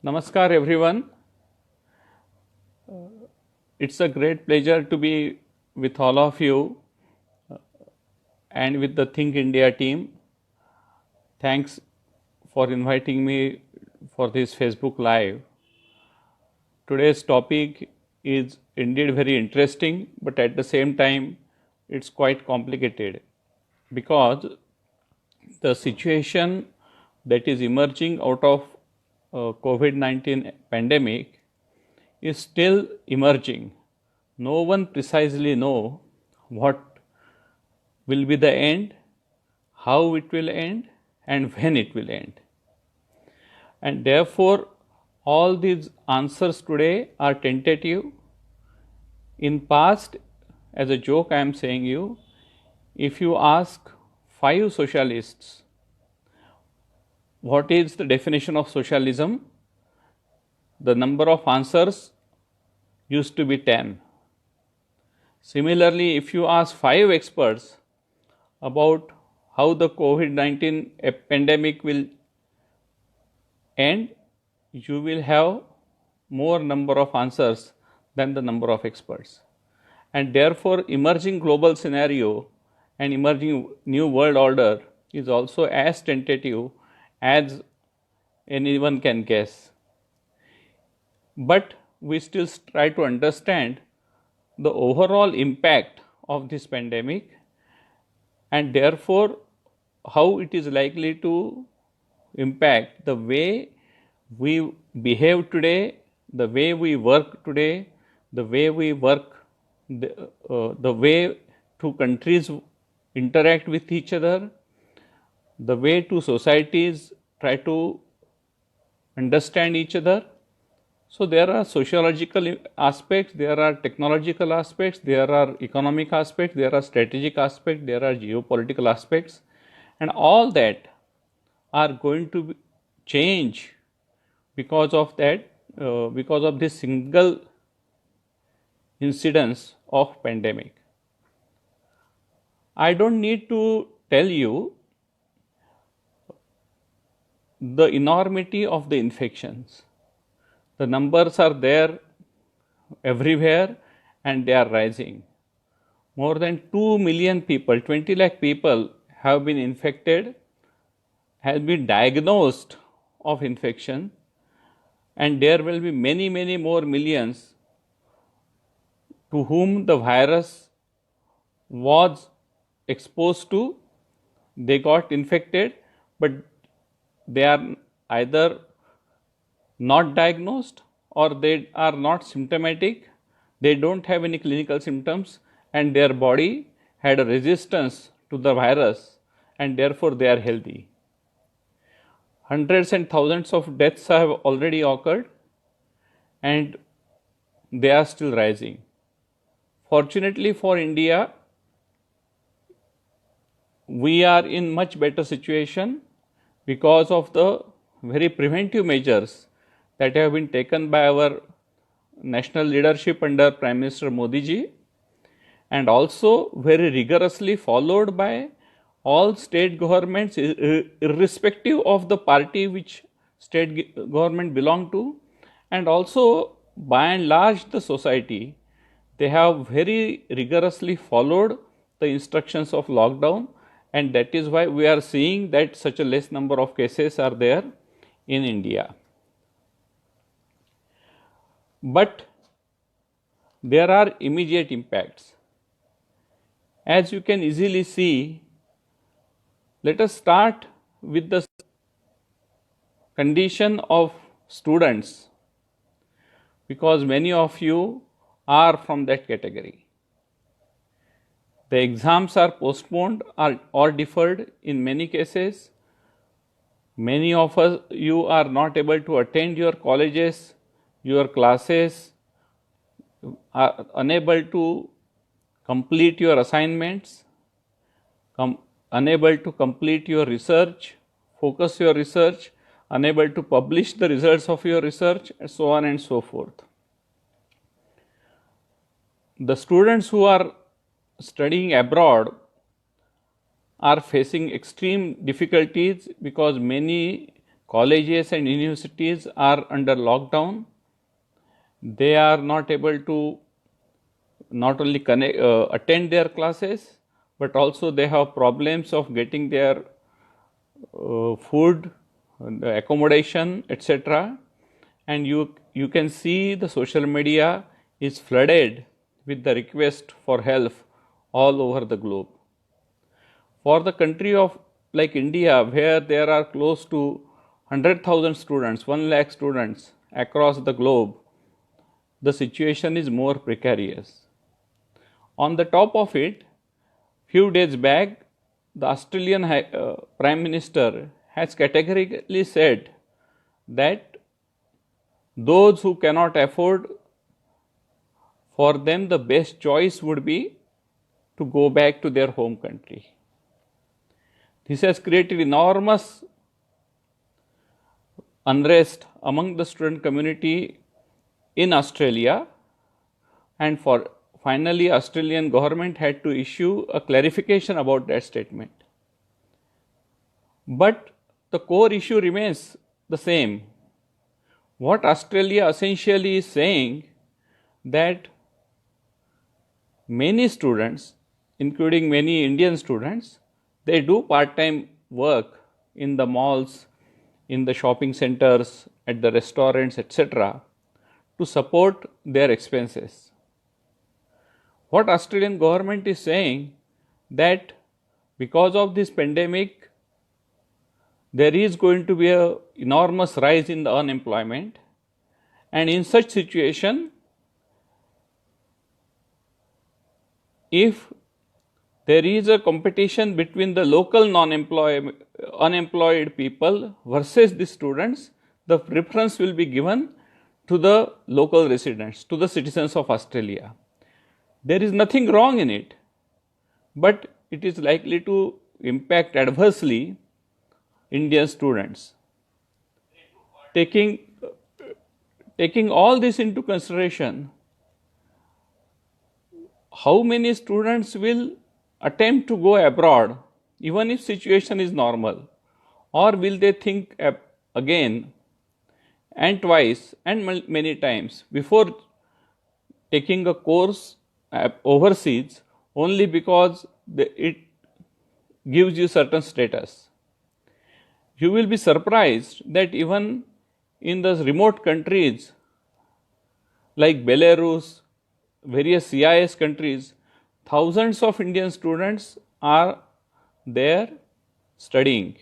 Namaskar everyone. It's a great pleasure to be with all of you and with the Think India team. Thanks for inviting me for this Facebook Live. Today's topic is indeed very interesting, but at the same time, it's quite complicated because the situation that is emerging out of COVID-19 pandemic is still emerging. No one precisely know what will be the end, how it will end, and when it will end. And therefore, all these answers today are tentative. In past, as a joke I am saying you, if you ask 5 socialists what is the definition of socialism, the number of answers used to be 10. Similarly, if you ask 5 experts about how the COVID-19 pandemic will end, you will have more number of answers than the number of experts. And therefore, emerging global scenario and emerging new world order is also as tentative as anyone can guess. But we still try to understand the overall impact of this pandemic and therefore how it is likely to impact the way we behave today, the way we work today, the way we work, the way two countries interact with each other, the way two societies try to understand each other. So there are sociological aspects, there are technological aspects, there are economic aspects, there are strategic aspects, there are geopolitical aspects, and all that are going to change because of that, because of this single incidence of pandemic. I don't need to tell you the enormity of the infections. The numbers are there everywhere and they are rising. More than 2 million people, 20 lakh people have been infected, have been diagnosed of infection, and there will be many more millions to whom the virus was exposed to. They got infected, but they are either not diagnosed or they are not symptomatic, they don't have any clinical symptoms, and their body had a resistance to the virus and therefore they are healthy. Hundreds and thousands of deaths have already occurred and they are still rising. Fortunately for India, we are in much better situation because of the very preventive measures that have been taken by our national leadership under Prime Minister Modi ji, and also very rigorously followed by all state governments irrespective of the party which state government belong to, and also by and large the society. They have very rigorously followed the instructions of lockdown, and that is why we are seeing that such a less number of cases are there in India. But there are immediate impacts. As you can easily see, let us start with the condition of students, because many of you are from that category. The exams are postponed or deferred in many cases. Many of you are not able to attend your colleges, your classes, are unable to complete your assignments, unable to complete your research, focus your research, unable to publish the results of your research, and so on and so forth. The students who are studying abroad are facing extreme difficulties because many colleges and universities are under lockdown. They are not able to not only attend their classes, but also they have problems of getting their food, the accommodation, etc. And you can see the social media is flooded with the request for help all over the globe. For the country of like India, where there are close to 100,000 students, 1 lakh students across the globe, the situation is more precarious. On the top of it, few days back, the Australian Prime Minister has categorically said that those who cannot afford, for them the best choice would be to go back to their home country. This has created enormous unrest among the student community in Australia, and finally Australian government had to issue a clarification about that statement. But the core issue remains the same. What Australia essentially is saying, that many students, including many Indian students, they do part-time work in the malls, in the shopping centers, at the restaurants, etc., to support their expenses. What Australian government is saying, that because of this pandemic, there is going to be an enormous rise in the unemployment, and in such situation, if there is a competition between the local unemployed people versus the students, the preference will be given to the local residents, to the citizens of Australia. There is nothing wrong in it, but it is likely to impact adversely Indian students. Taking all this into consideration, how many students will attempt to go abroad even if situation is normal, or will they think again and twice and many times before taking a course overseas only because it gives you certain status? You will be surprised that even in the remote countries like Belarus, various CIS countries, thousands of Indian students are there studying.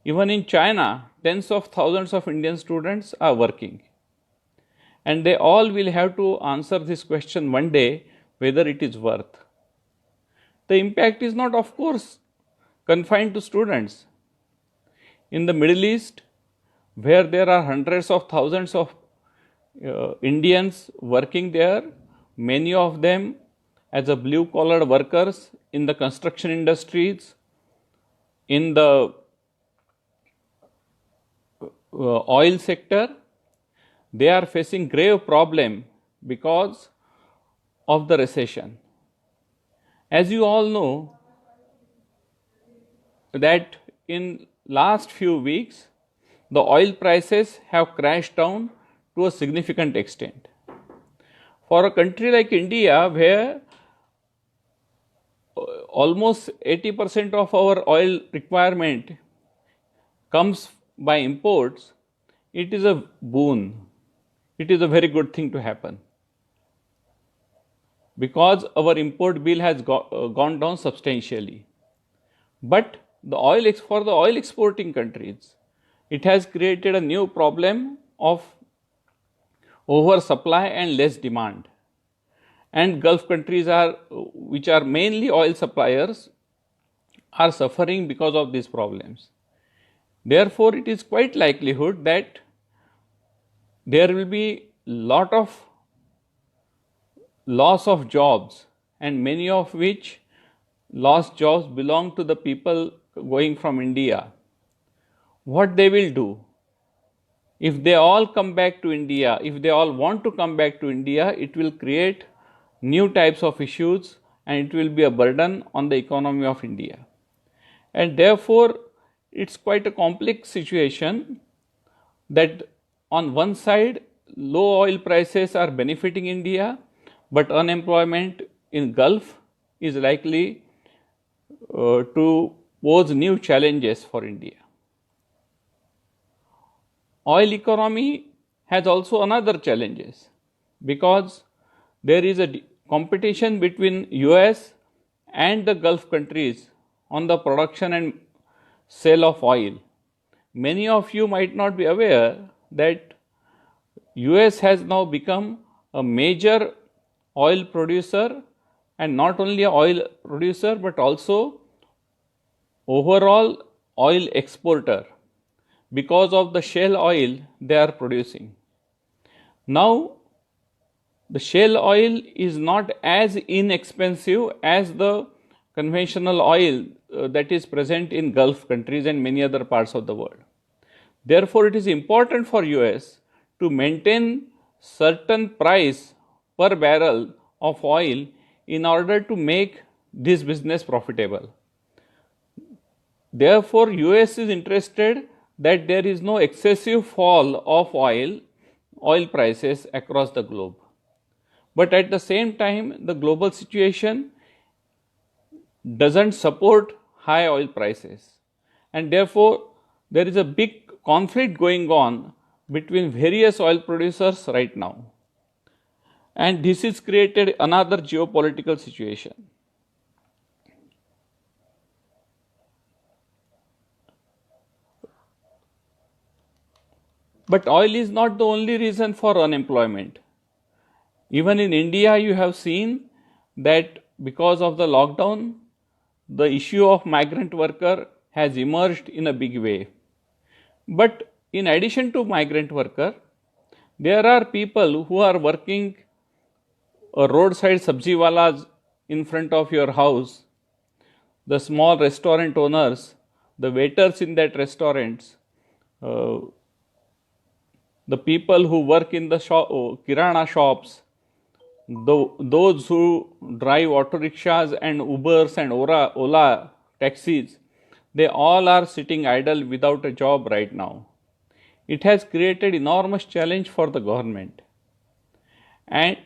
Even in China, tens of thousands of Indian students are working. And they all will have to answer this question one day, whether it is worth. The impact is not, of course, confined to students. In the Middle East, where there are hundreds of thousands of Indians working there, many of them as a blue-collar workers in the construction industries, in the oil sector, they are facing grave problem because of the recession. As you all know, that in last few weeks, the oil prices have crashed down to a significant extent. For a country like India, where almost 80% of our oil requirement comes by imports, it is a boon. It is a very good thing to happen, because our import bill has gone down substantially. But for the oil exporting countries, it has created a new problem of oversupply and less demand. And Gulf countries, which are mainly oil suppliers, are suffering because of these problems. Therefore, it is quite likelihood that there will be lot of loss of jobs, and many of which lost jobs belong to the people going from India. What they will do? If they all come back to India, if they all want to come back to India, it will create new types of issues, and it will be a burden on the economy of India. And therefore, it's quite a complex situation that on one side, low oil prices are benefiting India, but unemployment in Gulf is likely to pose new challenges for India. Oil economy has also another challenges because there is a competition between US and the Gulf countries on the production and sale of oil. Many of you might not be aware that US has now become a major oil producer, and not only an oil producer but also overall oil exporter because of the shale oil they are producing. Now, the shale oil is not as inexpensive as the conventional oil that is present in Gulf countries and many other parts of the world. Therefore, it is important for US to maintain certain price per barrel of oil in order to make this business profitable. Therefore, US is interested that there is no excessive fall of oil prices across the globe. But at the same time, the global situation doesn't support high oil prices, and therefore there is a big conflict going on between various oil producers right now, and this has created another geopolitical situation. But oil is not the only reason for unemployment. Even in India, you have seen that because of the lockdown, the issue of migrant worker has emerged in a big way. But in addition to migrant worker, there are people who are working roadside sabji walas in front of your house, the small restaurant owners, the waiters in that restaurants, the people who work in the kirana shops, those who drive auto rickshaws and Ubers and Ola taxis, they all are sitting idle without a job right now. It has created enormous challenge for the government. And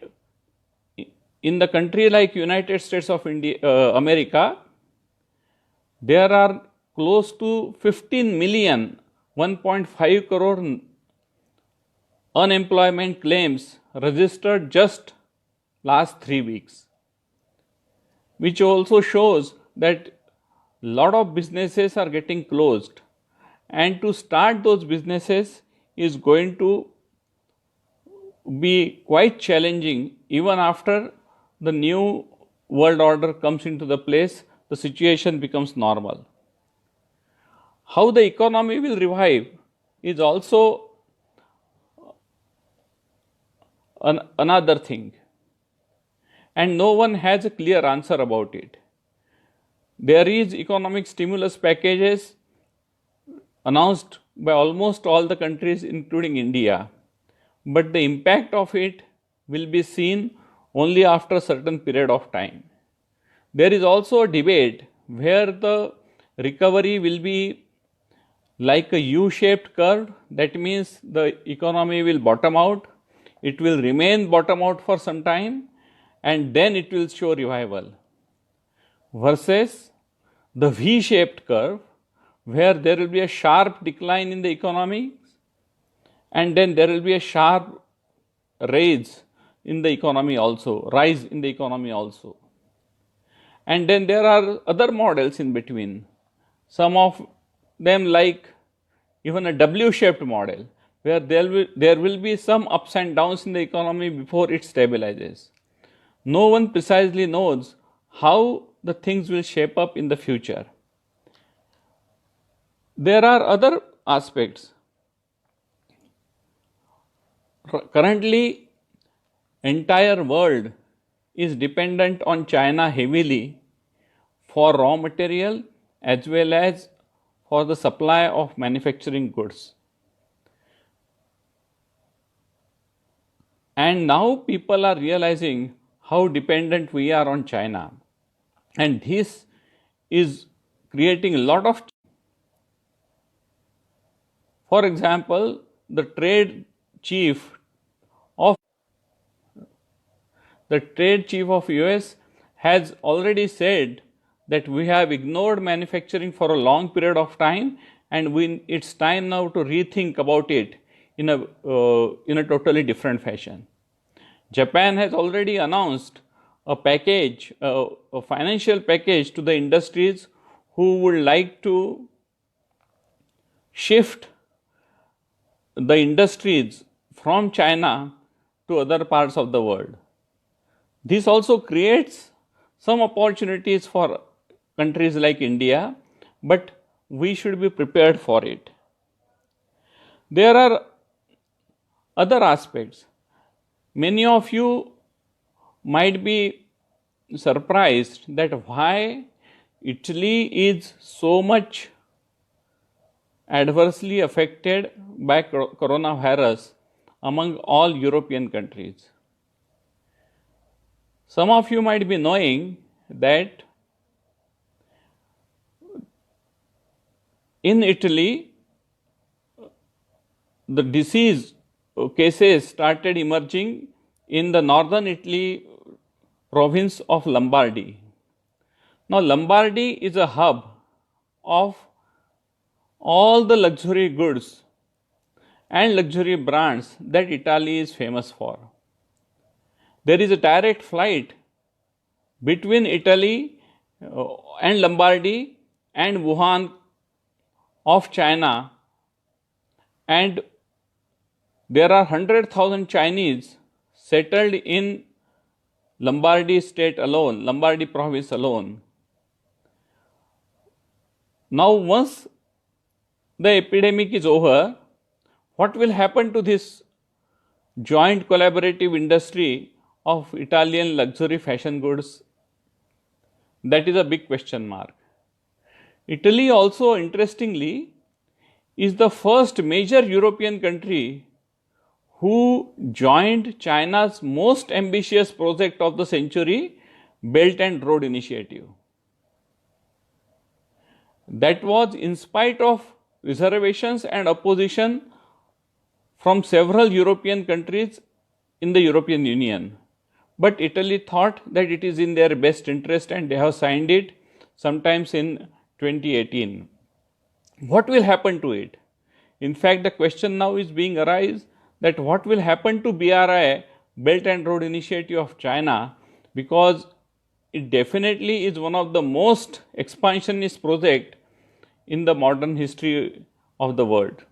in the country like United States of America, there are close to 15 million, 1.5 crore unemployment claims registered just last 3 weeks, which also shows that lot of businesses are getting closed, and to start those businesses is going to be quite challenging. Even after the new world order comes into the place, the situation becomes normal. How the economy will revive is also another thing, and no one has a clear answer about it. There is economic stimulus packages announced by almost all the countries including India, but the impact of it will be seen only after a certain period of time. There is also a debate where the recovery will be like a U-shaped curve. That means the economy will bottom out, it will remain bottom out for some time, and then it will show revival, versus the V-shaped curve where there will be a sharp decline in the economy and then there will be a sharp rise in the economy also, and then there are other models in between, some of them like even a W-shaped model where there will be some ups and downs in the economy before it stabilizes. No one precisely knows how the things will shape up in the future. There are other aspects. Currently, entire world is dependent on China heavily for raw material as well as for the supply of manufacturing goods. And now people are realizing how dependent we are on China, and this is creating a lot of. For example, the trade chief of US has already said that we have ignored manufacturing for a long period of time, and it's time now to rethink about it in a totally different fashion. Japan has already announced a package, a financial package to the industries who would like to shift the industries from China to other parts of the world. This also creates some opportunities for countries like India, but we should be prepared for it. There are other aspects. Many of you might be surprised that why Italy is so much adversely affected by coronavirus among all European countries. Some of you might be knowing that in Italy, the disease cases started emerging in the northern Italy province of Lombardy. Now, Lombardy is a hub of all the luxury goods and luxury brands that Italy is famous for. There is a direct flight between Italy and Lombardy and Wuhan of China, and there are 100,000 Chinese settled in Lombardy state alone, Lombardy province alone. Now, once the epidemic is over, what will happen to this joint collaborative industry of Italian luxury fashion goods? That is a big question mark. Italy also, interestingly, is the first major European country who joined China's most ambitious project of the century, Belt and Road Initiative. That was in spite of reservations and opposition from several European countries in the European Union. But Italy thought that it is in their best interest, and they have signed it sometimes in 2018. What will happen to it? In fact, the question now is being arise that what will happen to BRI, Belt and Road Initiative of China, because it definitely is one of the most expansionist project in the modern history of the world.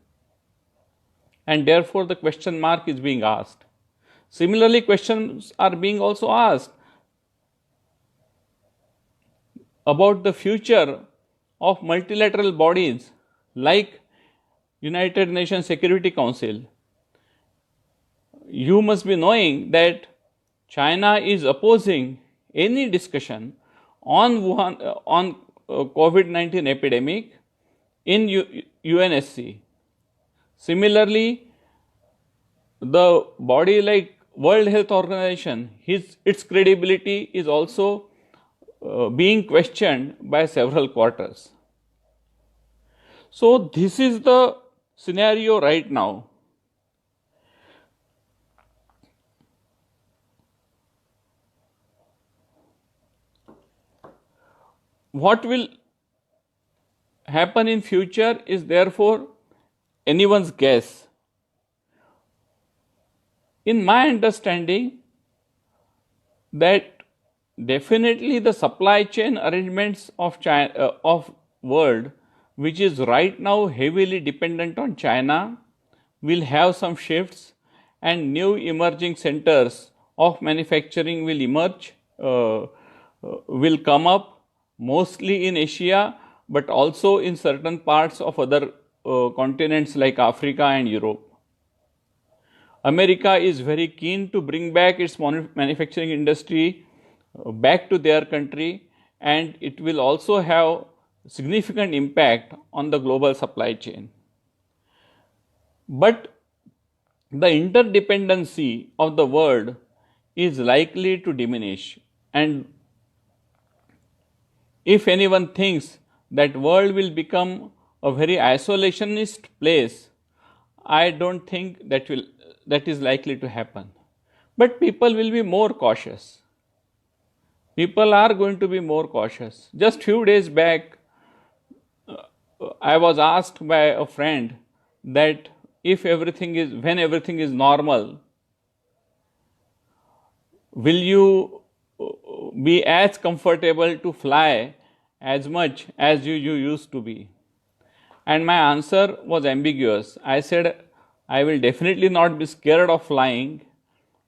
And therefore, the question mark is being asked. Similarly, questions are being also asked about the future of multilateral bodies like United Nations Security Council. You must be knowing that China is opposing any discussion on COVID-19 epidemic in UNSC. Similarly, the body like World Health Organization, its credibility is also being questioned by several quarters. So, this is the scenario right now. What will happen in future is therefore anyone's guess. In my understanding, that definitely the supply chain arrangements of China, of world, which is right now heavily dependent on China, will have some shifts, and new emerging centers of manufacturing will emerge, will come up mostly in Asia, but also in certain parts of other continents like Africa and Europe. America is very keen to bring back its manufacturing industry back to their country, and it will also have significant impact on the global supply chain. But the interdependency of the world is likely to diminish, and if anyone thinks that world will become a very isolationist place, I don't think that is likely to happen. But people will be more cautious. People are going to be more cautious. Just few days back, I was asked by a friend that when everything is normal, will you be as comfortable to fly as much as you used to be? And my answer was ambiguous. I said, I will definitely not be scared of flying,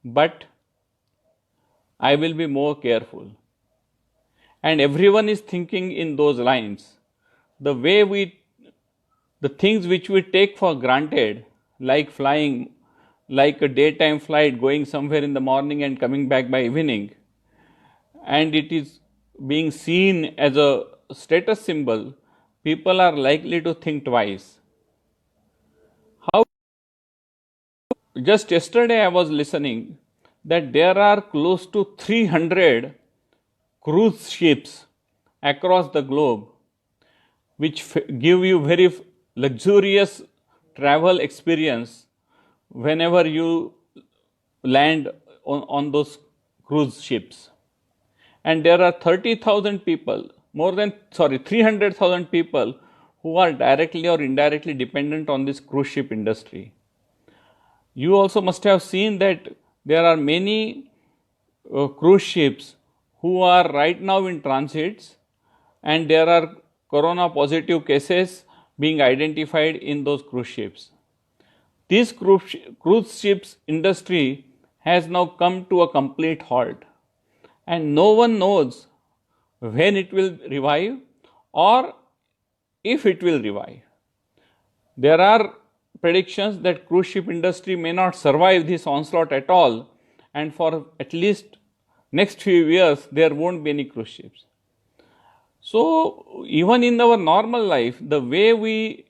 but I will be more careful. And everyone is thinking in those lines. The things which we take for granted, like flying, like a daytime flight going somewhere in the morning and coming back by evening, and it is being seen as a status symbol, people are likely to think twice. How just yesterday I was listening that there are close to 300 cruise ships across the globe which give you very luxurious travel experience whenever you land on those cruise ships. And there are 30,000 people, 300,000 people who are directly or indirectly dependent on this cruise ship industry. You also must have seen that there are many cruise ships who are right now in transits, and there are corona positive cases being identified in those cruise ships. This cruise ships industry has now come to a complete halt, and no one knows when it will revive or if it will revive. There are predictions that cruise ship industry may not survive this onslaught at all, and for at least next few years there won't be any cruise ships. So even in our normal life, the way we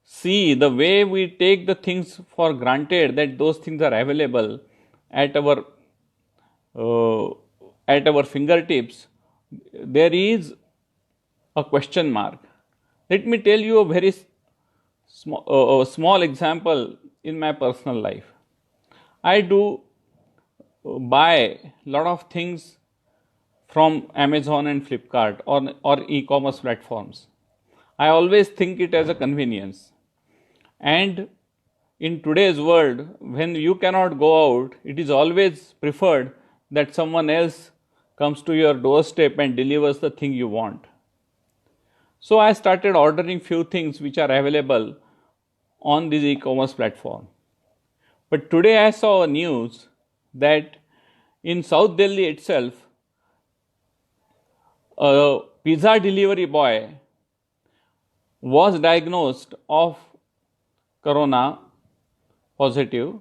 see, the way we take the things for granted that those things are available at our fingertips, there is a question mark. Let me tell you a very small example in my personal life. I do buy a lot of things from Amazon and Flipkart or e-commerce platforms. I always think it as a convenience. And in today's world, when you cannot go out, it is always preferred that someone else comes to your doorstep and delivers the thing you want. So I started ordering few things which are available on this e-commerce platform. But today I saw a news that in South Delhi itself, a pizza delivery boy was diagnosed of corona positive,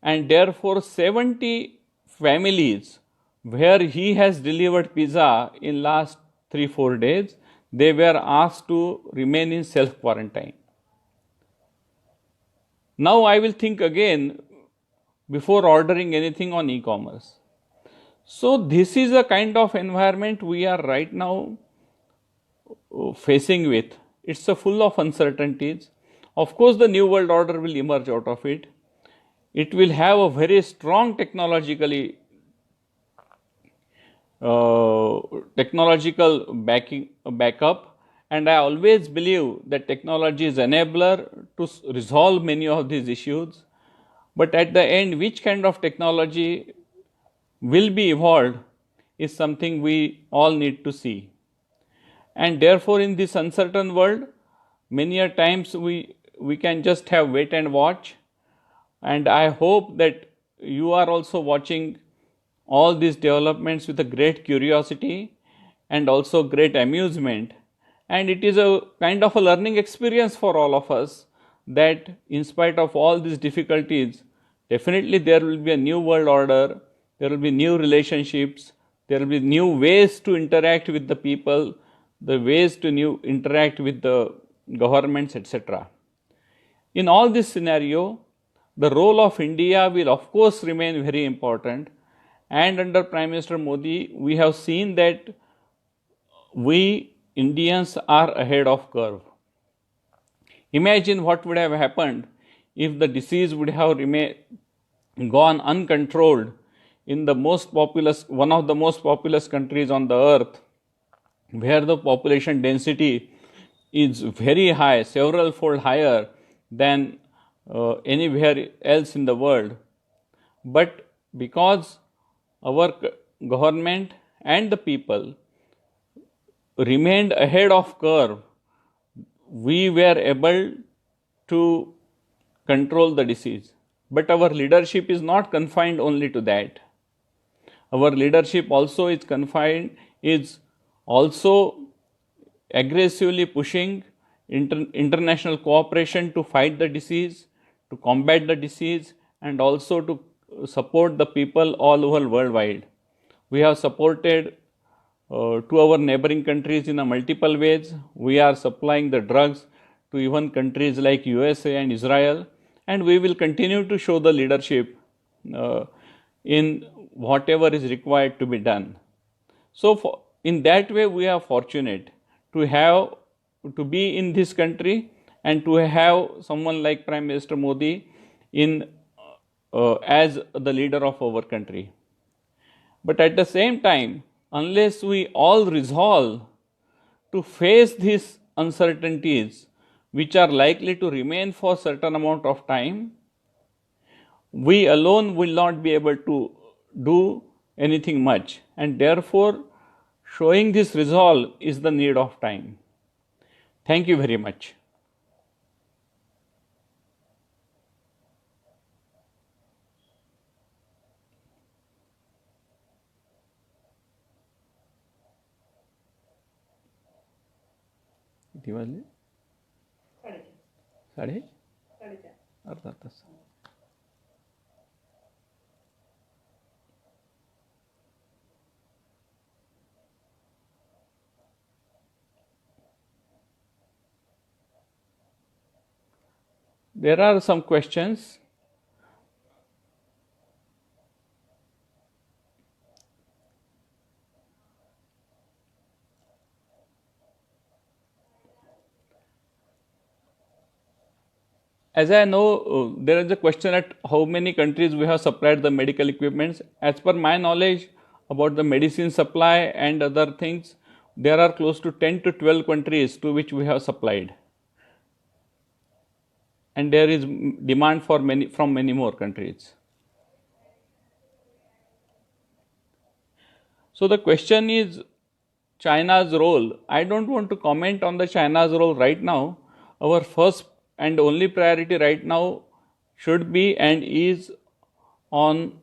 and therefore 70 families where he has delivered pizza in last 3-4 days, they were asked to remain in self quarantine. Now I will think again before ordering anything on e-commerce. So this is a kind of environment we are right now facing with. It's full of uncertainties. Of course, the new world order will emerge out of it. It will have a very strong technological backup, and I always believe that technology is enabler to resolve many of these issues. But at the end, which kind of technology will be evolved is something we all need to see. And therefore, in this uncertain world, many a times we can just have wait and watch. And I hope that you are also watching all these developments with a great curiosity and also great amusement. And it is a kind of a learning experience for all of us that in spite of all these difficulties, definitely there will be a new world order, there will be new relationships, there will be new ways to interact with the people, the ways to interact with the governments, etc. In all this scenario, the role of India will of course remain very important, and under Prime Minister Modi, we have seen that we Indians are ahead of curve. Imagine what would have happened if the disease would have gone uncontrolled in the one of the most populous countries on the earth, where the population density is very high, several fold higher than anywhere else in the world. But because our government and the people remained ahead of curve, we were able to control the disease. But our leadership is not confined only to that. Our leadership also is also aggressively pushing international cooperation to fight the disease, to combat the disease, and also to support the people all over worldwide. We have supported to our neighboring countries in a multiple ways. We are supplying the drugs to even countries like USA and Israel, and we will continue to show the leadership in whatever is required to be done. So in that way, we are fortunate to be in this country and to have someone like Prime Minister Modi as the leader of our country. But at the same time, unless we all resolve to face these uncertainties, which are likely to remain for a certain amount of time, we alone will not be able to do anything much. And therefore, showing this resolve is the need of time. Thank you very much. किती वाजले? 4:30 अर्धा तास. There are some questions. As I know, there is a question at how many countries we have supplied the medical equipments. As per my knowledge about the medicine supply and other things, there are close to 10 to 12 countries to which we have supplied. And there is demand from many more countries. So the question is China's role. I don't want to comment on the China's role right now. Our first and only priority right now should be and is on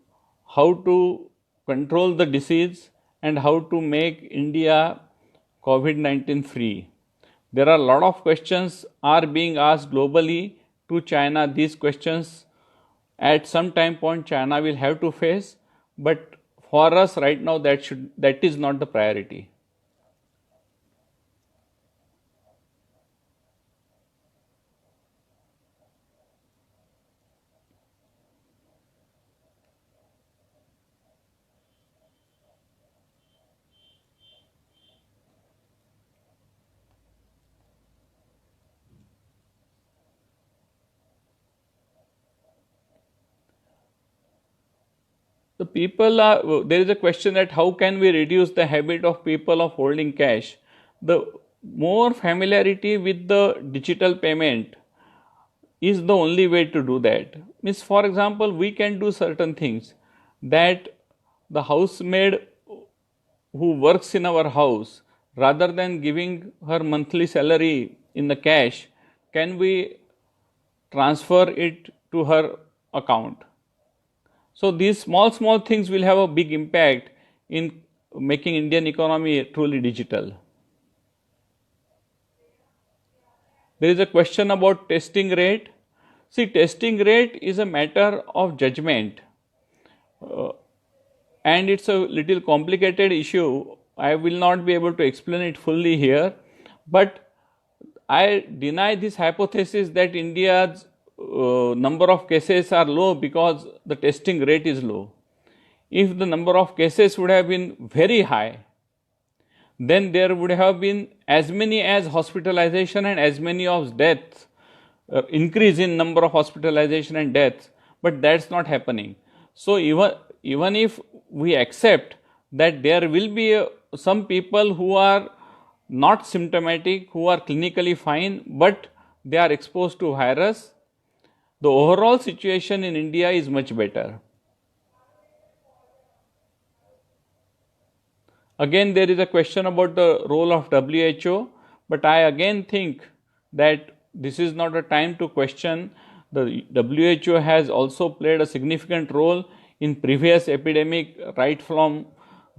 how to control the disease and how to make India COVID-19 free. There are a lot of questions are being asked globally to China. These questions at some time point China will have to face, but for us right now that is not the priority. The people there is a question that how can we reduce the habit of people of holding cash? The more familiarity with the digital payment is the only way to do that. Means, for example, we can do certain things that the housemaid who works in our house, rather than giving her monthly salary in the cash, can we transfer it to her account? So these small things will have a big impact in making Indian economy truly digital. There is a question about testing rate. See, testing rate is a matter of judgment, and it's a little complicated issue. I will not be able to explain it fully here, but I deny this hypothesis that India's number of cases are low because the testing rate is low. If the number of cases would have been very high, then there would have been as many as hospitalization and as many of deaths increase in number of hospitalization and deaths, but that's not happening. So even if we accept that there will be some people who are not symptomatic, who are clinically fine, but they are exposed to virus, the overall situation in India is much better. Again, there is a question about the role of WHO, but I again think that this is not a time to question. The WHO has also played a significant role in previous epidemic, right from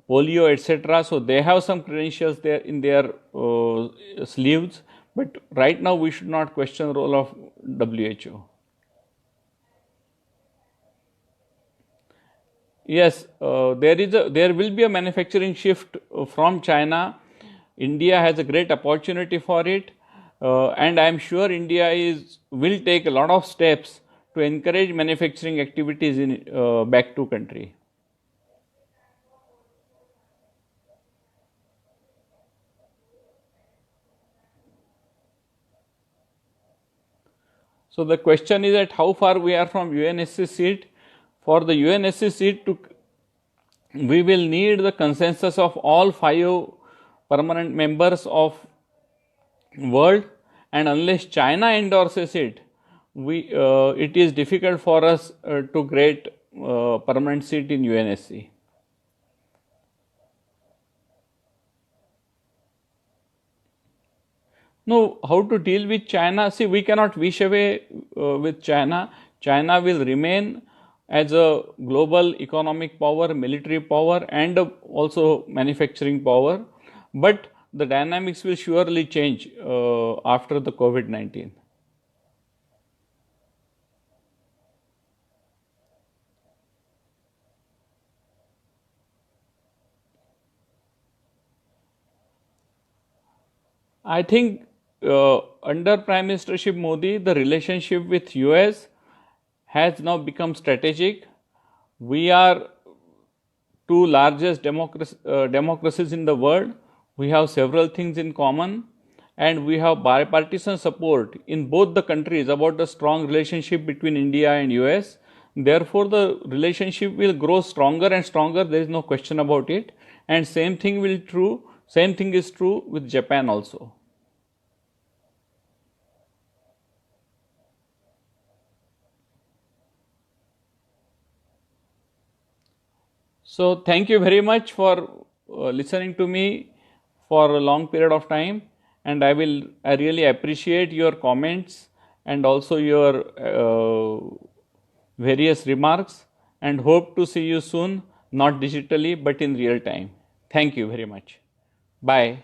polio, etc. So they have some credentials there in their sleeves, but right now we should not question the role of WHO. Yes, there will be a manufacturing shift from China. India has a great opportunity for it, and I am sure India will take a lot of steps to encourage manufacturing activities in back to country. So the question is that how far we are from UNSC seat. For the UNSC seat we will need the consensus of all 5 permanent members of world, and unless China endorses it, it is difficult for us to get permanent seat in UNSC. No, how to deal with China? See, we cannot wish away with China. China will remain as a global economic power, military power, and also manufacturing power, but the dynamics will surely change after the COVID-19. I think under Prime Ministership Modi, the relationship with US has now become strategic. We are 2 largest democracies in the world. We have several things in common, and we have bipartisan support in both the countries about the strong relationship between India and US. Therefore, the relationship will grow stronger and stronger. There is no question about it. And same thing is true with Japan also. So thank you very much for listening to me for a long period of time, and I really appreciate your comments and also your various remarks, and hope to see you soon, not digitally but in real time. Thank you very much. Bye.